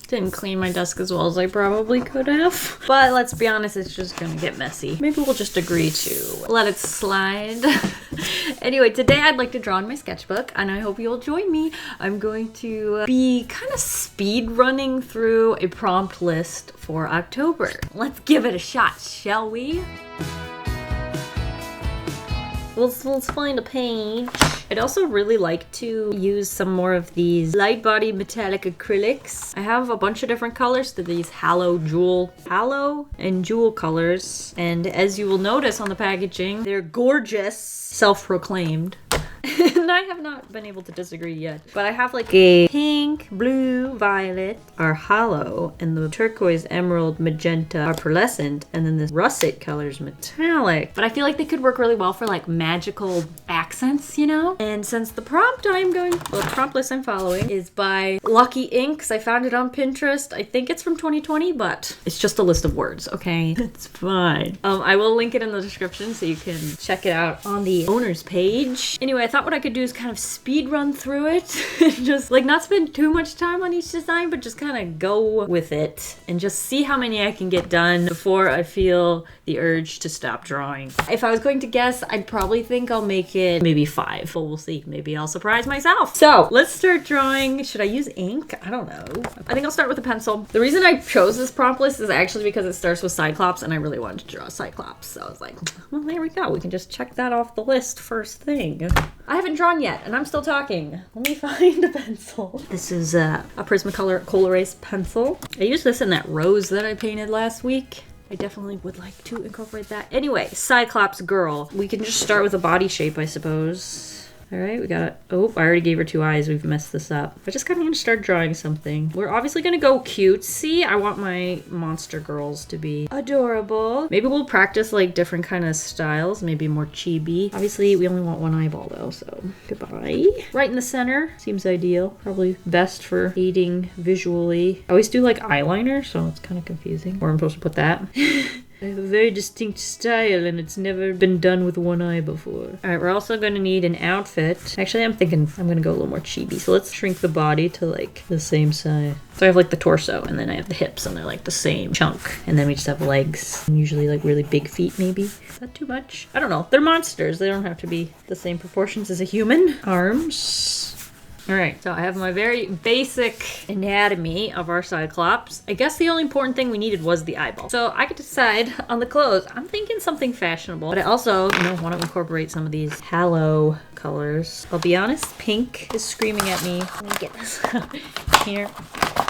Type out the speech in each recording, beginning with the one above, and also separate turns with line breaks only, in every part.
Didn't clean my desk as well as I probably could have. But let's be honest, it's just gonna get messy. Maybe we'll just agree to let it slide. Anyway, today I'd like to draw in my sketchbook, and I hope you'll join me. I'm going to be kind of speed running through a prompt list for October. Let's give it a shot, shall we? Let's find a page. I'd also really like to use some more of these light body metallic acrylics. I have a bunch of different colors. They're these halo and jewel colors. And as you will notice on the packaging, they're gorgeous, self-proclaimed. And I have not been able to disagree yet. But I have like a pink, blue, violet are hollow, and the turquoise, emerald, magenta are pearlescent, and then this russet color is metallic. But I feel like they could work really well for like magical accents, you know? And since the prompt list I'm following is by Lucky Inks. I found it on Pinterest. I think it's from 2020, but it's just a list of words, okay? It's fine. I will link it in the description so you can check it out on the owner's page. Anyway, I thought what I could do is kind of speed run through it and just like not spend too much time on each design, but just kind of go with it and just see how many I can get done before I feel the urge to stop drawing. If I was going to guess, I'd probably think I'll make it maybe 5, but we'll see. Maybe I'll surprise myself. So let's start drawing. Should I use ink? I don't know. I think I'll start with a pencil. The reason I chose this prompt list is actually because it starts with Cyclops, and I really wanted to draw a Cyclops. So I was like, well, there we go. We can just check that off the list first thing. I haven't drawn yet, and I'm still talking. Let me find a pencil. This is a Prismacolor Coal Erase pencil. I used this in that rose that I painted last week. I definitely would like to incorporate that. Anyway, Cyclops girl. We can just start with a body shape, I suppose. All right, we got, oh, I already gave her 2 eyes. We've messed this up. I just kind of want to start drawing something. We're obviously going to go cutesy. I want my monster girls to be adorable. Maybe we'll practice like different kind of styles, maybe more chibi. Obviously, we only want 1 eyeball though, so goodbye. Right in the center seems ideal. Probably best for aiding visually. I always do like eyeliner, so it's kind of confusing. Where I'm supposed to put that. I have a very distinct style, and it's never been done with 1 eye before. All right, we're also going to need an outfit. Actually, I'm thinking I'm going to go a little more chibi. So let's shrink the body to like the same size. So I have like the torso, and then I have the hips, and they're like the same chunk. And then we just have legs, and usually like really big feet maybe. Is that too much? I don't know. They're monsters. They don't have to be the same proportions as a human. Arms. All right, so I have my very basic anatomy of our Cyclops. I guess the only important thing we needed was the eyeball. So I could decide on the clothes. I'm thinking something fashionable, but I also, want to incorporate some of these halo colors. I'll be honest, pink is screaming at me. Let me get this out here.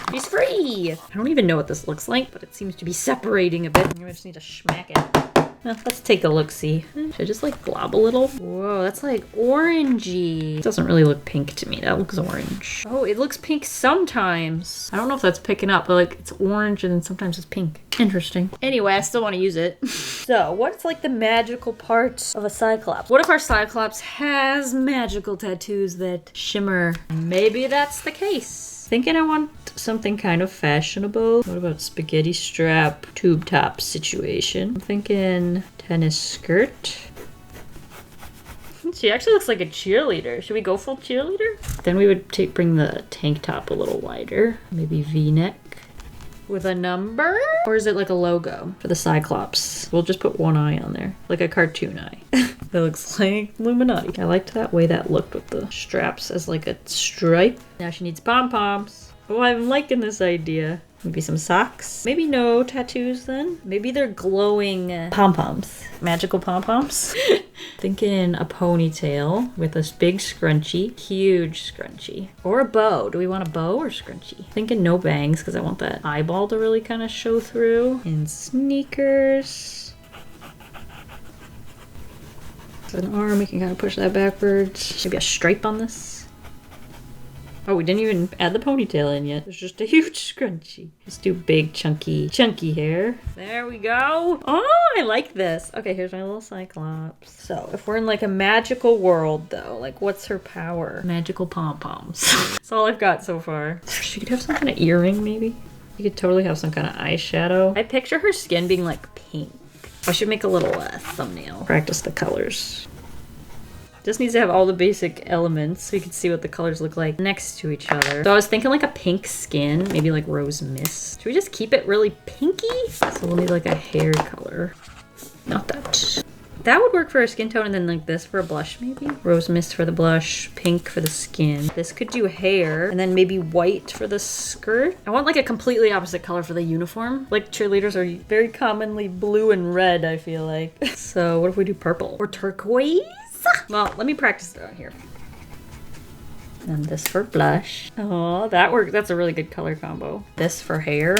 She's free! I don't even know what this looks like, but it seems to be separating a bit. I just need to smack it. Well, let's take a look-see. Should I just like blob a little? Whoa, that's like orangey. It doesn't really look pink to me. That looks orange. Oh, it looks pink sometimes. I don't know if that's picking up, but like it's orange and then sometimes it's pink. Interesting. Anyway, I still want to use it. So, what's like the magical part of a Cyclops? What if our Cyclops has magical tattoos that shimmer? Maybe that's the case. Thinking I want something kind of fashionable. What about spaghetti strap tube top situation? I'm thinking tennis skirt. She actually looks like a cheerleader. Should we go full cheerleader? Then we would bring the tank top a little wider. Maybe V-neck. With a number? Or is it like a logo for the Cyclops? We'll just put 1 eye on there. Like a cartoon eye. That looks like Illuminati. I liked that way that looked with the straps as like a stripe. Now she needs pom-poms. Oh, I'm liking this idea. Maybe some socks. Maybe no tattoos then. Maybe they're glowing pom-poms. Magical pom-poms. Thinking a ponytail with this big scrunchie. Huge scrunchie. Or a bow. Do we want a bow or scrunchie? Thinking no bangs because I want that eyeball to really kind of show through. And sneakers. An arm, we can kind of push that backwards. Maybe a stripe on this. Oh, we didn't even add the ponytail in yet. There's just a huge scrunchie. Let's do big, chunky hair. There we go. Oh, I like this. Okay, here's my little Cyclops. So, if we're in like a magical world though, like what's her power? Magical pom-poms. That's all I've got so far. She could have some kind of earring maybe. You could totally have some kind of eyeshadow. I picture her skin being like pink. I should make a little thumbnail. Practice the colors. Just needs to have all the basic elements so you can see what the colors look like next to each other. So I was thinking like a pink skin, maybe like rose mist. Should we just keep it really pinky? So we'll need like a hair color. Not that. That would work for a skin tone, and then like this for a blush maybe. Rose mist for the blush, pink for the skin. This could do hair, and then maybe white for the skirt. I want like a completely opposite color for the uniform. Like cheerleaders are very commonly blue and red, I feel like. So what if we do purple? Or turquoise? Well, let me practice it out here. And this for blush. Oh, that works. That's a really good color combo. This for hair.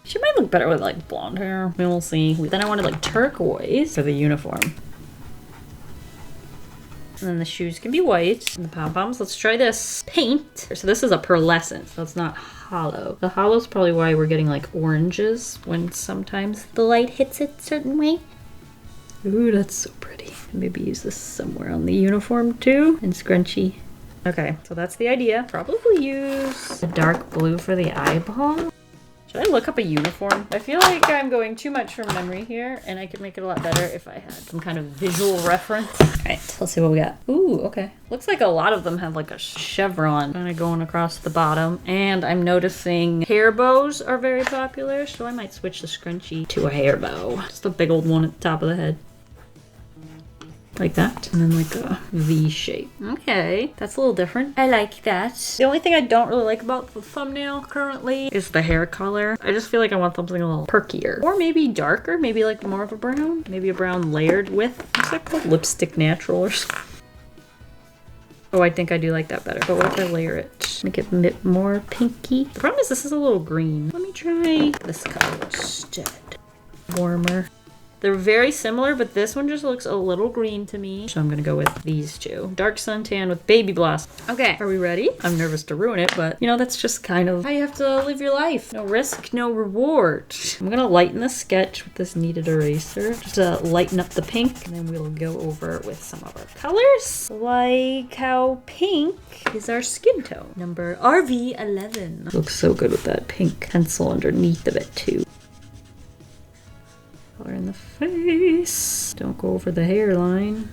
She might look better with like blonde hair. We'll see. Then I wanted like turquoise for the uniform. And then the shoes can be white. And the pom-poms, let's try this. Paint. So this is a pearlescent, so it's not hollow. The hollow is probably why we're getting like oranges when sometimes the light hits it a certain way. Ooh, that's so pretty. Maybe use this somewhere on the uniform too. And scrunchy. Okay, so that's the idea. Probably use a dark blue for the eyeball. Should I look up a uniform? I feel like I'm going too much from memory here, and I could make it a lot better if I had some kind of visual reference. All right, let's see what we got. Ooh, okay. Looks like a lot of them have like a chevron kind of going across the bottom, and I'm noticing hair bows are very popular, so I might switch the scrunchie to a hair bow. Just a big old one at the top of the head. Like that, and then like a V shape. Okay, that's a little different. I like that. The only thing I don't really like about the thumbnail currently is the hair color. I just feel like I want something a little perkier. Or maybe darker, maybe like more of a brown. Maybe a brown layered with, what's that called? Lipstick natural or something. Oh, I think I do like that better. But what if I layer it? Make it a bit more pinky. The problem is this is a little green. Let me try this color instead. Warmer. They're very similar, but this one just looks a little green to me. So I'm gonna go with these two. Dark suntan with baby blossom. Okay, are we ready? I'm nervous to ruin it, but you know, that's just kind of how you have to live your life. No risk, no reward. I'm gonna lighten the sketch with this kneaded eraser, just to lighten up the pink, and then we'll go over it with some of our colors. Like how pink is our skin tone. Number RV11. Looks so good with that pink pencil underneath of it too. Color in the face. Don't go over the hairline.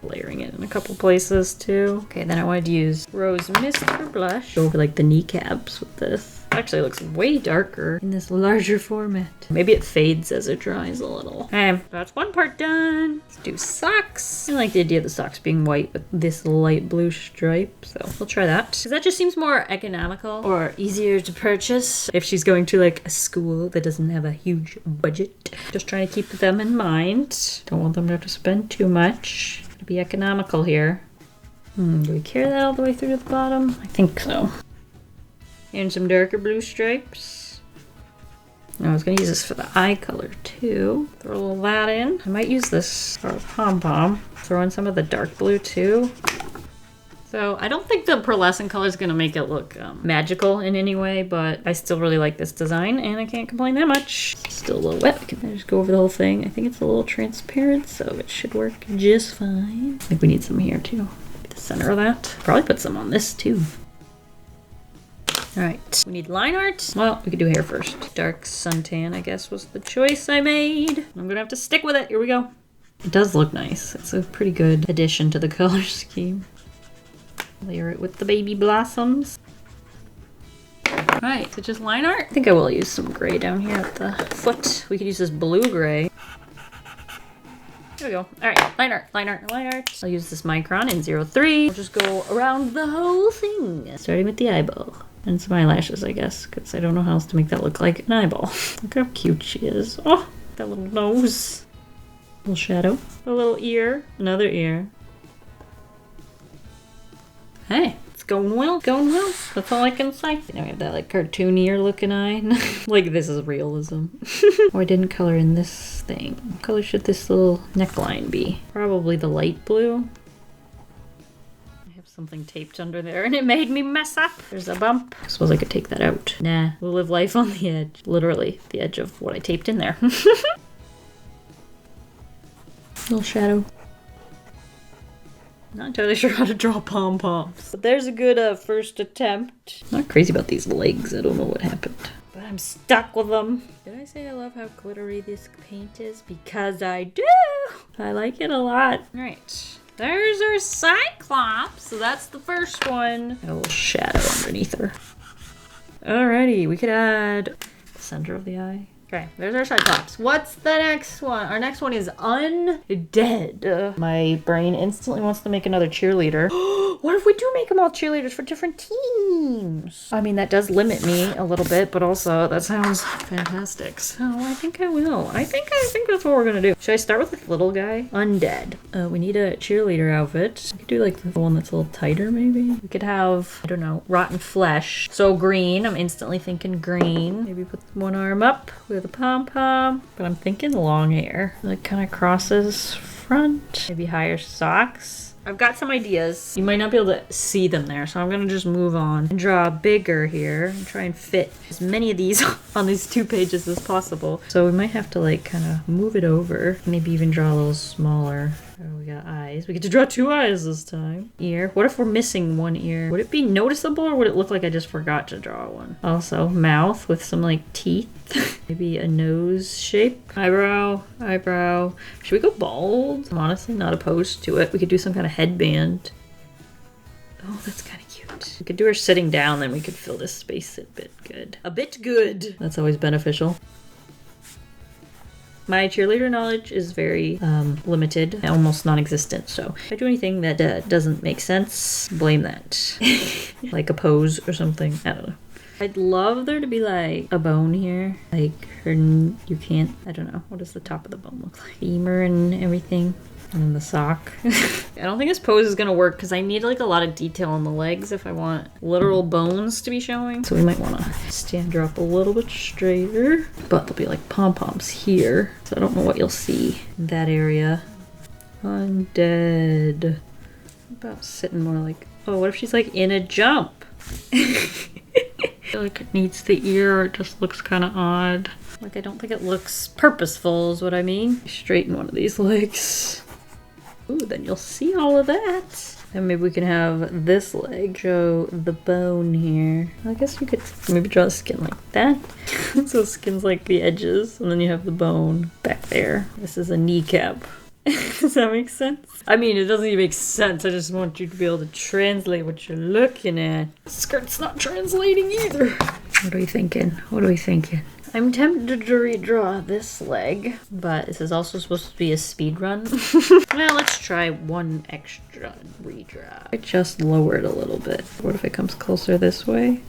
Layering it in a couple places too. Okay, then I wanted to use rose mist for blush. Go over like the kneecaps with this. Actually, it looks way darker in this larger format. Maybe it fades as it dries a little. Okay, that's one part done. Let's do socks. I like the idea of the socks being white with this light blue stripe, so we'll try that. Because that just seems more economical or easier to purchase if she's going to like a school that doesn't have a huge budget. Just trying to keep them in mind. Don't want them to have to spend too much. To be economical here. Do we carry that all the way through to the bottom? I think so. And some darker blue stripes. I was gonna use this for the eye color too. Throw a little of that in. I might use this for a pom-pom. Throw in some of the dark blue too. So I don't think the pearlescent color is gonna make it look magical in any way, but I still really like this design and I can't complain that much. Still a little wet. Can I just go over the whole thing? I think it's a little transparent, so it should work just fine. I think we need some here too. Maybe the center of that. Probably put some on this too. All right, we need line art. Well, we could do hair first. Dark suntan, I guess, was the choice I made. I'm gonna have to stick with it. Here we go. It does look nice. It's a pretty good addition to the color scheme. Layer it with the baby blossoms. All right, so just line art. I think I will use some gray down here at the foot. We could use this blue gray. There we go. All right, line art, line art, line art. I'll use this micron in 03. I'll just go around the whole thing, starting with the eyeball. And some eyelashes, I guess, because I don't know how else to make that look like an eyeball. Look how cute she is. Oh, that little nose. Little shadow. A little ear. Another ear. Hey, it's going well. Going well. That's all I can say. Now we have that like cartoonier looking eye. Like this is realism. Oh, I didn't color in this thing. What color should this little neckline be? Probably the light blue. Something taped under there and it made me mess up. There's a bump. I suppose I could take that out. Nah, we'll live life on the edge. Literally, the edge of what I taped in there. Little shadow. Not entirely sure how to draw pom-poms. But there's a good first attempt. Not crazy about these legs. I don't know what happened. But I'm stuck with them. Did I say I love how glittery this paint is? Because I do. I like it a lot. All right. There's our Cyclops. So that's the first one. A little shadow underneath her. Alrighty, we could add the center of the eye. Okay, there's our Cyclops. What's the next one? Our next one is Undead. My brain instantly wants to make another cheerleader. What if we do make them all cheerleaders for different teams? I mean, that does limit me a little bit, but also that sounds fantastic. So I think I will. I think that's what we're gonna do. Should I start with this little guy? Undead. We need a cheerleader outfit. We could do like the one that's a little tighter, maybe. We could have, I don't know, rotten flesh. So green. I'm instantly thinking green. Maybe put one arm up with a pom-pom, but I'm thinking long hair. That kind of crosses front. Maybe higher socks. I've got some ideas. You might not be able to see them there, so I'm gonna just move on and draw bigger here and try and fit as many of these on these 2 pages as possible. So we might have to like kind of move it over. Maybe even draw a little smaller. Oh, we got eyes. We get to draw 2 eyes this time. Ear. What if we're missing 1 ear? Would it be noticeable or would it look like I just forgot to draw one? Also, mouth with some like teeth. Maybe a nose shape. Eyebrow. Eyebrow. Should we go bald? I'm honestly not opposed to it. We could do some kind of headband. Oh, that's kind of cute. We could do her sitting down, then we could fill this space a bit good. A bit good. That's always beneficial. My cheerleader knowledge is very limited, almost non-existent, so if I do anything that doesn't make sense, blame that. Like a pose or something, I don't know. I'd love there to be like a bone here, like her, you can't, I don't know, what does the top of the bone look like? Femur and everything. And then the sock. I don't think this pose is gonna work because I need like a lot of detail on the legs if I want literal bones to be showing. So we might want to stand her up a little bit straighter. But there'll be like pom-poms here. So I don't know what you'll see in that area. Undead. About sitting more like, oh, what if she's like in a jump? I feel like it needs the ear or it just looks kind of odd. Like I don't think it looks purposeful is what I mean. Straighten one of these legs. Ooh, then you'll see all of that. And maybe we can have this leg show the bone here. I guess we could maybe draw the skin like that. So skin's like the edges, and then you have the bone back there. This is a kneecap. Does that make sense? I mean, it doesn't even make sense. I just want you to be able to translate what you're looking at. Skirt's not translating either. What are we thinking? What are we thinking? I'm tempted to redraw this leg, but this is also supposed to be a speed run. Well, let's try one extra redraw. I just lower it a little bit. What if it comes closer this way?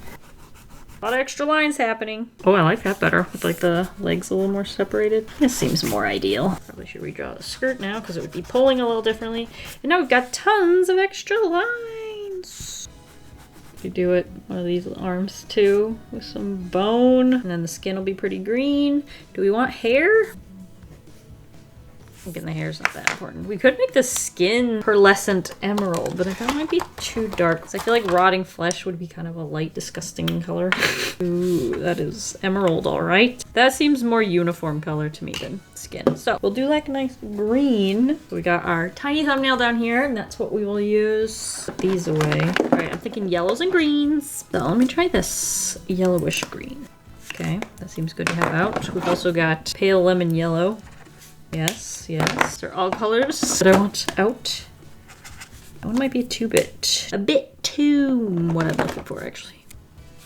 A lot of extra lines happening. Oh, I like that better with like the legs a little more separated. This seems more ideal. Probably should redraw the skirt now because it would be pulling a little differently. And now we've got tons of extra lines. You do it one of these arms too with some bone, and then the skin will be pretty green. Do we want hair? I'm thinking the hair's not that important. We could make the skin pearlescent emerald, but I thought it might be too dark. So I feel like rotting flesh would be kind of a light, disgusting color. Ooh, that is emerald, all right. That seems more uniform color to me than skin. So we'll do like a nice green. So we got our tiny thumbnail down here, and that's what we will use. Put these away. All right, I'm thinking yellows and greens. So let me try this yellowish green. Okay, that seems good to have out. We've also got pale lemon yellow. Yes, yes. They're all colors that I want out. That one might be a bit too what I'm looking for, actually.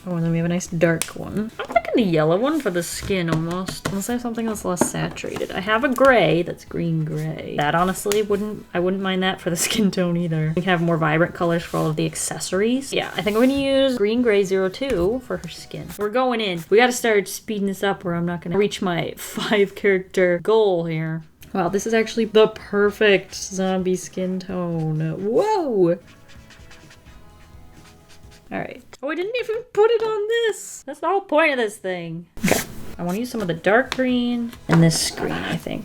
Oh, and then we have a nice dark one. I'm thinking the yellow one for the skin almost. Unless I have something that's less saturated. I have a gray that's green gray. That honestly I wouldn't mind that for the skin tone either. We can have more vibrant colors for all of the accessories. Yeah, I think I'm gonna use green gray 02 for her skin. We're going in. We gotta start speeding this up or I'm not gonna reach my 5 character goal here. Wow, this is actually the perfect zombie skin tone. Whoa! Alright. Oh, I didn't even put it on this! That's the whole point of this thing. Okay. I want to use some of the dark green and this green, I think.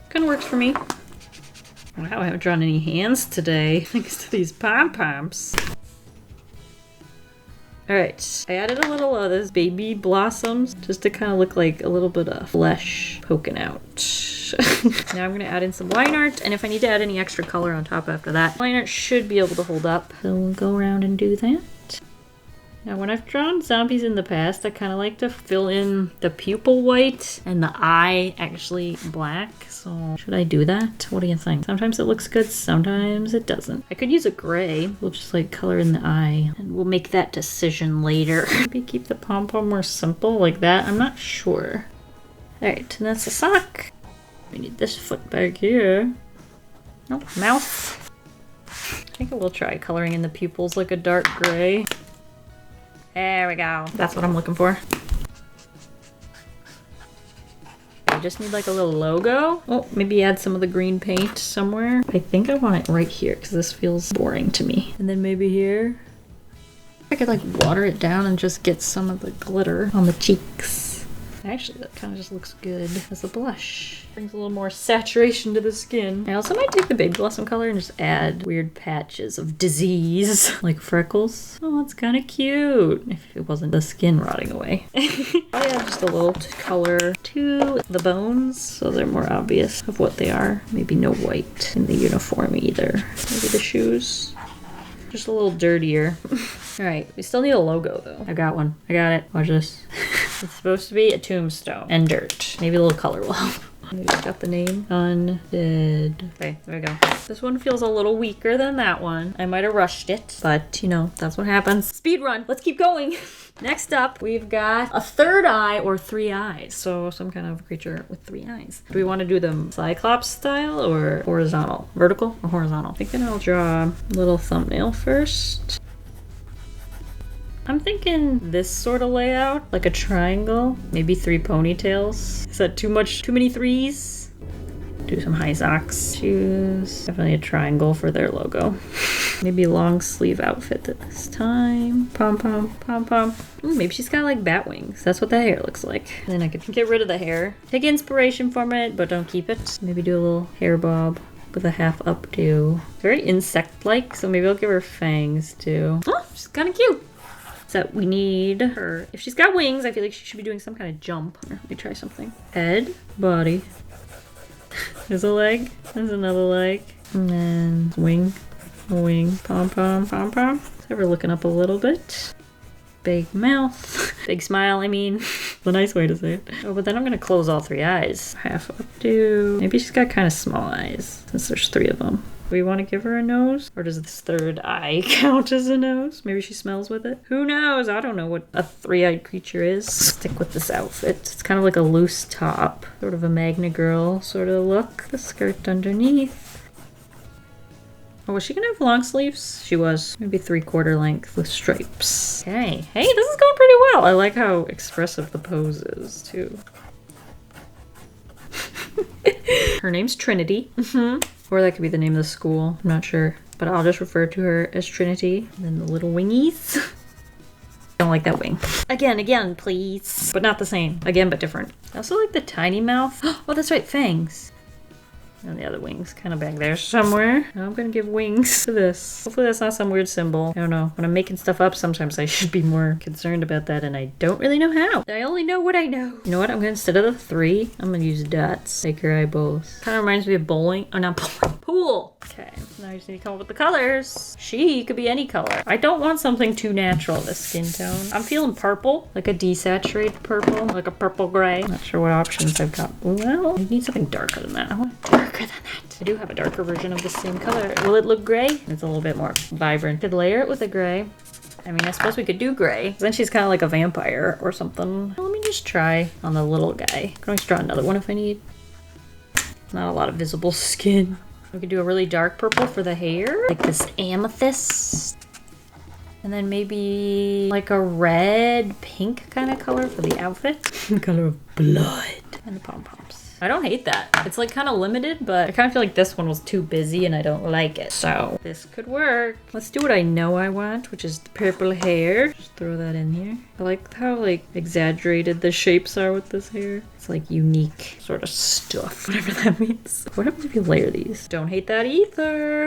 Kinda works for me. Wow, I haven't drawn any hands today, thanks to these pom-poms. Alright, I added a little of this baby blossoms just to kind of look like a little bit of flesh poking out. Now I'm going to add in some line art, and if I need to add any extra color on top after that, line art should be able to hold up. So we'll go around and do that. Now, when I've drawn zombies in the past, I kind of like to fill in the pupil white and the eye actually black. So should I do that? What do you think? Sometimes it looks good, sometimes it doesn't. I could use a gray. We'll just like color in the eye and we'll make that decision later. Maybe keep the pom-pom more simple like that. I'm not sure. All right, and that's the sock. We need this foot back here. Nope, mouth. I think I will try coloring in the pupils like a dark gray. There we go. That's what I'm looking for. I just need like a little logo. Oh, maybe add some of the green paint somewhere. I think I want it right here because this feels boring to me. And then maybe here. I could like water it down and just get some of the glitter on the cheeks. Actually, that kind of just looks good as a blush. Brings a little more saturation to the skin. I also might take the Baby Blossom color and just add weird patches of disease, like freckles. Oh, it's kind of cute. If it wasn't the skin rotting away. I add just a little color to the bones so they're more obvious of what they are. Maybe no white in the uniform either. Maybe the shoes. Just a little dirtier. All right, we still need a logo though. I got one. I got it. Watch this. It's supposed to be a tombstone and dirt. Maybe a little color will help. Maybe it's got the name. Undead. Okay, there we go. This one feels a little weaker than that one. I might have rushed it, but you know, that's what happens. Speed run. Let's keep going. Next up, we've got a third eye or 3 eyes. So some kind of creature with 3 eyes. Do we want to do them Cyclops style or horizontal? Vertical or horizontal? I think I'll draw a little thumbnail first. I'm thinking this sort of layout, like a triangle, maybe 3 ponytails. Is that too many 3s? Do some high socks. Shoes. Definitely a triangle for their logo. Maybe a long sleeve outfit this time. Pom-pom, pom-pom. Ooh, maybe she's got like bat wings. That's what the hair looks like. And then I could get rid of the hair. Take inspiration from it, but don't keep it. Maybe do a little hair bob with a half updo. Very insect-like, so maybe I'll give her fangs too. Oh, she's kind of cute. So we need her. If she's got wings, I feel like she should be doing some kind of jump. Here, let me try something. Head, body. There's a leg. There's another leg. And then wing, wing, pom-pom, pom-pom. So we're looking up a little bit. Big mouth. Big smile, I mean. The nice way to say it. Oh, but then I'm gonna close all 3 eyes. Half updo. Maybe she's got kind of small eyes, since there's 3 of them. Do we want to give her a nose? Or does this third eye count as a nose? Maybe she smells with it? Who knows? I don't know what a 3-eyed creature is. Stick with this outfit. It's kind of like a loose top. Sort of a Magna Girl sort of look. The skirt underneath. Oh, was she gonna have long sleeves? She was. Maybe 3/4 length with stripes. Okay. Hey, this is going pretty well. I like how expressive the pose is, too. Her name's Trinity. Or that could be the name of the school. I'm not sure. But I'll just refer to her as Trinity. And then the little wingies. Don't like that wing. Again, please. But not the same. Again, but different. I also like the tiny mouth. Oh, that's right, fangs. And the other wings kind of back there somewhere. Now I'm gonna give wings to this. Hopefully that's not some weird symbol. I don't know. When I'm making stuff up, sometimes I should be more concerned about that, and I don't really know how. I only know what I know. You know what? I'm gonna, instead of the 3, I'm gonna use dots. Make her eyeballs. Kind of reminds me of bowling. Oh, not bowling. Pool. Okay, now I just need to come up with the colors. She could be any color. I don't want something too natural, this skin tone. I'm feeling purple, like a desaturated purple, like a purple gray. Not sure what options I've got. Well, I need something darker than that. I want darker than that. I do have a darker version of the same color. Will it look gray? It's a little bit more vibrant. Could layer it with a gray. I mean, I suppose we could do gray. Then she's kind of like a vampire or something. Well, let me just try on the little guy. I can always draw another one if I need. Not a lot of visible skin. We could do a really dark purple for the hair, like this amethyst. And then maybe like a red, pink kind of color for the outfit. The color of blood. And the pom-poms. I don't hate that. It's like kind of limited, but I kind of feel like this one was too busy and I don't like it. So this could work. Let's do what I know I want, which is the purple hair. Just throw that in here. I like how like exaggerated the shapes are with this hair. It's like unique sort of stuff, whatever that means. What happens if you layer these? Don't hate that either.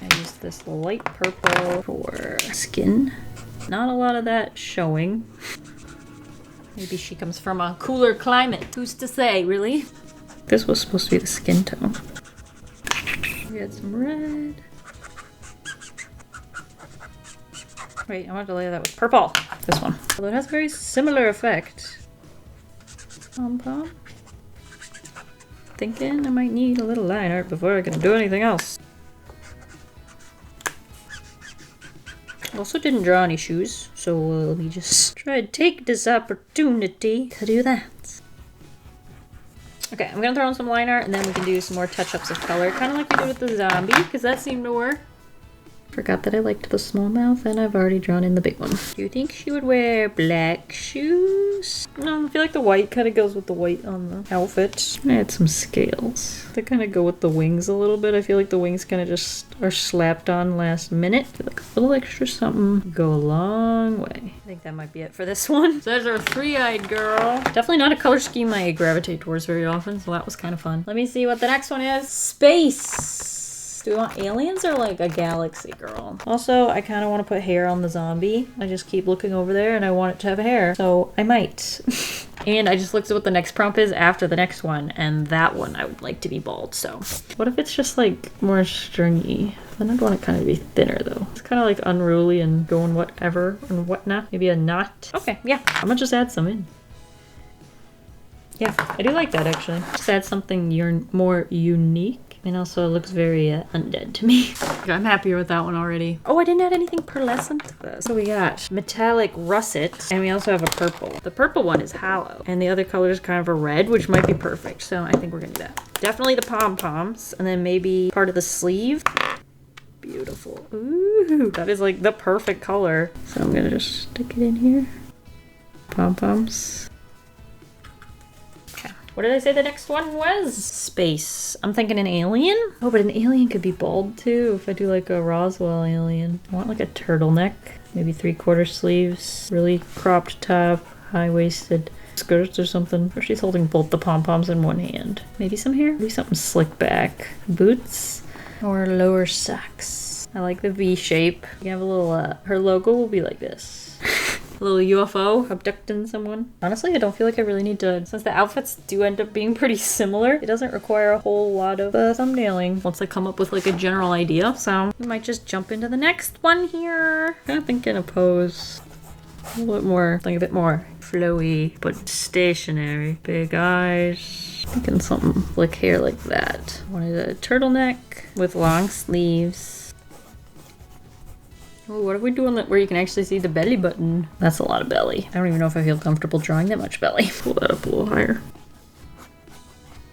I use this light purple for skin. Not a lot of that showing. Maybe she comes from a cooler climate. Who's to say, really? This was supposed to be the skin tone. We had some red. Wait, I want to layer that with purple. This one. Although it has a very similar effect. Pom-pom. Thinking I might need a little line art before I can do anything else. Also didn't draw any shoes, so let me just try to take this opportunity to do that. Okay, I'm gonna throw in some line art and then we can do some more touch-ups of color, kind of like we did with the zombie, because that seemed to work. Forgot that I liked the small mouth and I've already drawn in the big one. Do you think she would wear black shoes? No, I feel like the white kind of goes with the white on the outfit. I'm gonna add some scales. They kind of go with the wings a little bit. I feel like the wings kind of just are slapped on last minute. I feel like a little extra something go a long way. I think that might be it for this one. So there's our three-eyed girl. Definitely not a color scheme I gravitate towards very often, so that was kind of fun. Let me see what the next one is. Space. Do we want aliens or like a galaxy girl? Also, I kind of want to put hair on the zombie. I just keep looking over there and I want it to have hair. So I might. And I just looked at what the next prompt is after the next one. And that one I would like to be bald. So what if it's just like more stringy? Then I'd want it kind of to be thinner though. It's kind of like unruly and going whatever and whatnot. Maybe a knot. Okay, yeah. I'm gonna just add some in. Yeah, I do like that actually. Just add something more unique. And also it looks very undead to me. I'm happier with that one already. Oh, I didn't add anything pearlescent to this. So we got metallic russet, and we also have a purple. The purple one is hollow, and the other color is kind of a red, which might be perfect. So I think we're gonna do that. Definitely the pom-poms, and then maybe part of the sleeve. Beautiful. Ooh, that is like the perfect color. So I'm gonna just stick it in here. Pom-poms. What did I say the next one was? Space. I'm thinking an alien. Oh, but an alien could be bald too if I do like a Roswell alien. I want like a turtleneck, maybe 3/4 sleeves, really cropped top, high-waisted skirts or something. Or she's holding both the pom-poms in one hand. Maybe some hair, maybe something slick back. Boots or lower socks. I like the V shape. You have a little, her logo will be like this. A little UFO abducting someone. Honestly, I don't feel like I really need to, since the outfits do end up being pretty similar, it doesn't require a whole lot of thumbnailing once I come up with like a general idea. So we might just jump into the next one here. Kind of thinking a pose. A little bit more, like a bit more flowy, but stationary. Big eyes. Thinking something like hair like that. Wanted a turtleneck with long sleeves. Oh, what are we doing where you can actually see the belly button? That's a lot of belly. I don't even know if I feel comfortable drawing that much belly. Pull that up a little higher.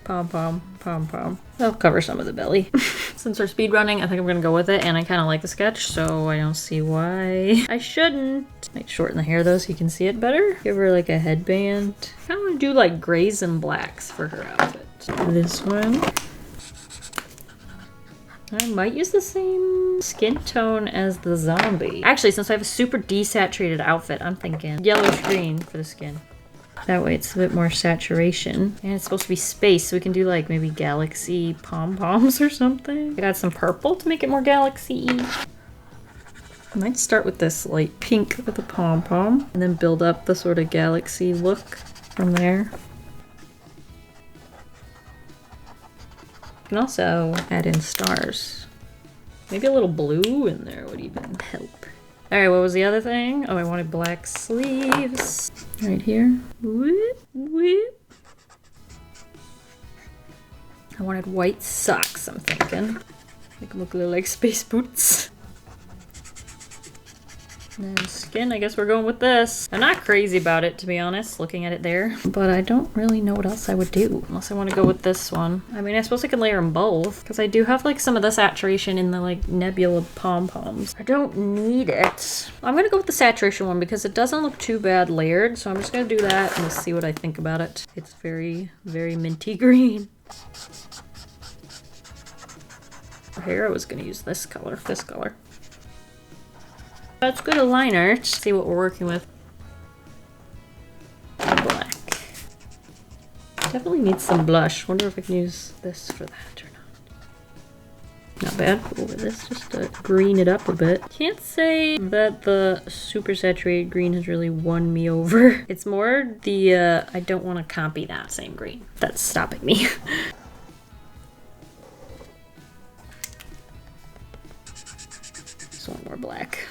Pom-pom, pom-pom. That'll cover some of the belly. Since we're speed running, I think I'm gonna go with it, and I kind of like the sketch, so I don't see why I shouldn't. Might shorten the hair though so you can see it better. Give her like a headband. I kind of want to do like grays and blacks for her outfit. This one. I might use the same skin tone as the zombie. Actually, since I have a super desaturated outfit, I'm thinking yellowish green for the skin. That way it's a bit more saturation. And it's supposed to be space, so we can do like maybe galaxy pom-poms or something. I got some purple to make it more galaxy-y. I might start with this light pink with the pom-pom and then build up the sort of galaxy look from there. You can also add in stars. Maybe a little blue in there would even help. Alright, what was the other thing? Oh, I wanted black sleeves. Right here. Whoop, whoop. I wanted white socks, I'm thinking. Make them look a little like space boots. And then skin, I guess we're going with this. I'm not crazy about it, to be honest, looking at it there. But I don't really know what else I would do, unless I want to go with this one. I mean, I suppose I can layer them both, because I do have like some of the saturation in the like nebula pom-poms. I don't need it. I'm gonna go with the saturation one because it doesn't look too bad layered, so I'm just gonna do that and we'll see what I think about it. It's very, very minty green. For hair, I was gonna use this color, Let's go to line art, see what we're working with. Black. Definitely needs some blush. Wonder if I can use this for that or not. Not bad. Over this just to green it up a bit. Can't say that the super saturated green has really won me over. It's more the, I don't want to copy that same green. That's stopping me. Just want more black.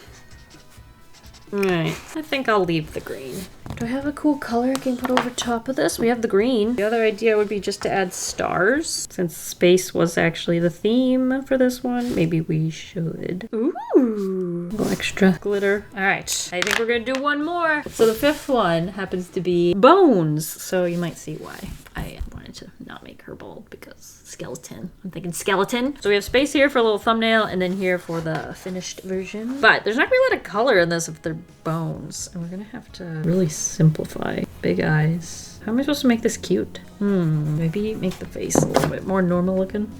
Alright, I think I'll leave the green. Do I have a cool color I can put over top of this? We have the green. The other idea would be just to add stars. Since space was actually the theme for this one, maybe we should. Ooh, a little extra glitter. Alright, I think we're gonna do one more. So the fifth one happens to be bones. So you might see why I wanted to not make her bald, because skeleton. I'm thinking skeleton. So we have space here for a little thumbnail and then here for the finished version. But there's not really a lot of color in this if they're bones. And we're gonna have to really simplify. Big eyes. How am I supposed to make this cute? Maybe make the face a little bit more normal looking.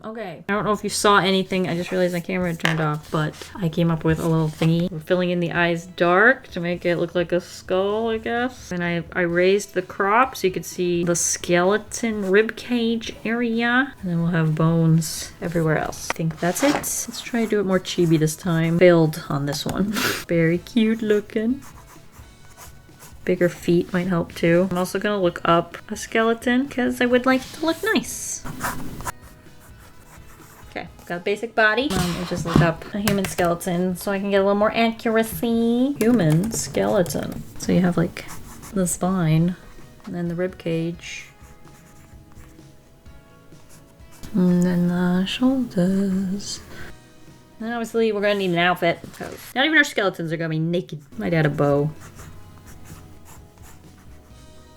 Okay. I don't know if you saw anything. I just realized my camera had turned off, but I came up with a little thingy. We're filling in the eyes dark to make it look like a skull, I guess. And I raised the crop so you could see the skeleton rib cage area. And then we'll have bones everywhere else. I think that's it. Let's try to do it more chibi this time. Failed on this one. Very cute looking. Bigger feet might help too. I'm also gonna look up a skeleton because I would like it to look nice. Okay, got a basic body. I'll just look up a human skeleton so I can get a little more accuracy. Human skeleton. So you have like the spine and then the rib cage. And then the shoulders. And obviously we're gonna need an outfit. Not even our skeletons are gonna be naked. Might add a bow.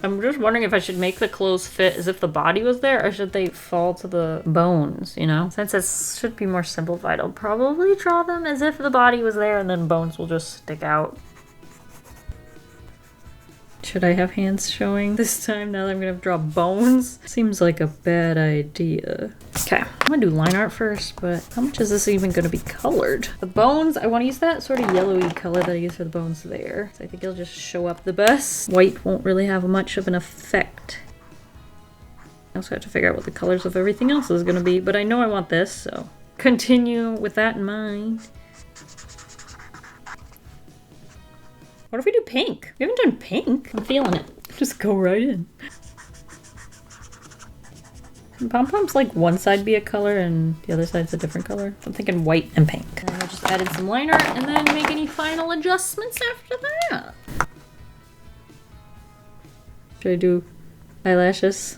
I'm just wondering if I should make the clothes fit as if the body was there, or should they fall to the bones, you know? Since it should be more simplified, I'll probably draw them as if the body was there and then bones will just stick out. Should I have hands showing this time now that I'm gonna draw bones? Seems like a bad idea. Okay, I'm gonna do line art first, but how much is this even gonna be colored? The bones, I wanna use that sort of yellowy color that I used for the bones there. So I think it'll just show up the best. White won't really have much of an effect. I also have to figure out what the colors of everything else is gonna be, but I know I want this, so continue with that in mind. What if we do pink? We haven't done pink. I'm feeling it. Just go right in. Can pom-poms like one side be a color and the other side's a different color? I'm thinking white and pink. And then I just added some liner and then make any final adjustments after that. Should I do eyelashes?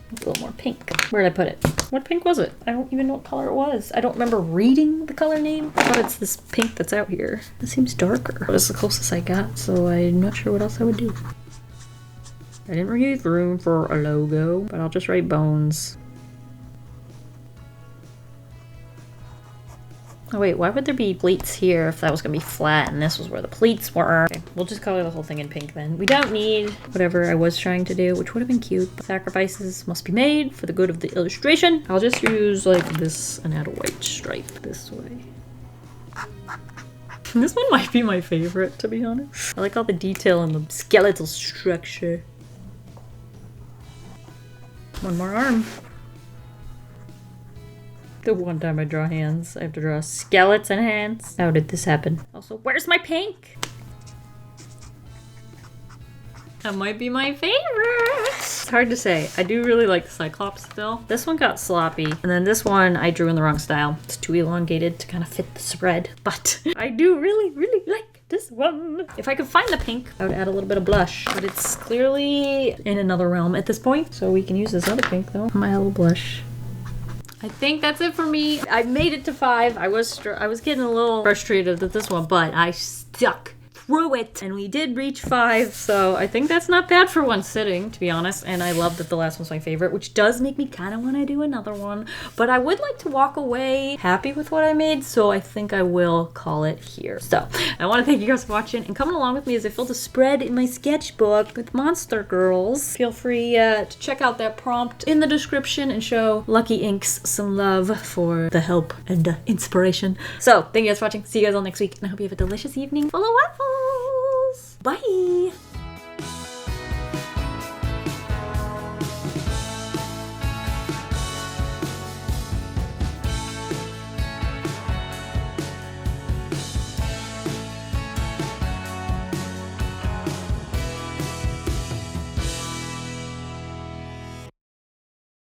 A little more pink. Where did I put it? What pink was it? I don't even know what color it was. I don't remember reading the color name. I thought it's this pink that's out here. It seems darker. That's the closest I got, so I'm not sure what else I would do. I didn't leave room for a logo, but I'll just write bones. Oh wait, why would there be pleats here if that was gonna be flat and this was where the pleats were? Okay, we'll just color the whole thing in pink then. We don't need whatever I was trying to do, which would have been cute. Sacrifices must be made for the good of the illustration. I'll just use like this and add a white stripe this way. This one might be my favorite, to be honest. I like all the detail in the skeletal structure. One more arm. The one time I draw hands, I have to draw skeleton hands. How did this happen? Also, where's my pink? That might be my favorite. It's hard to say. I do really like the Cyclops still. This one got sloppy. And then this one I drew in the wrong style. It's too elongated to kind of fit the spread. But I do really, really like this one. If I could find the pink, I would add a little bit of blush. But it's clearly in another realm at this point. So we can use this other pink though. My little blush. I think that's it for me. I made it to 5. I was getting a little frustrated with this one, but I stuck through it and we did reach 5. So I think that's not bad for one sitting, to be honest. And I love that the last one's my favorite, which does make me kind of want to do another one. But I would like to walk away happy with what I made, so I think I will call it here. So I want to thank you guys for watching and coming along with me as I filled a spread in my sketchbook with monster girls. Feel free to check out that prompt in the description and show Lucky Inks some love for the help and inspiration. So thank you guys for watching. See you guys all next week, and I hope you have a delicious evening full of waffles.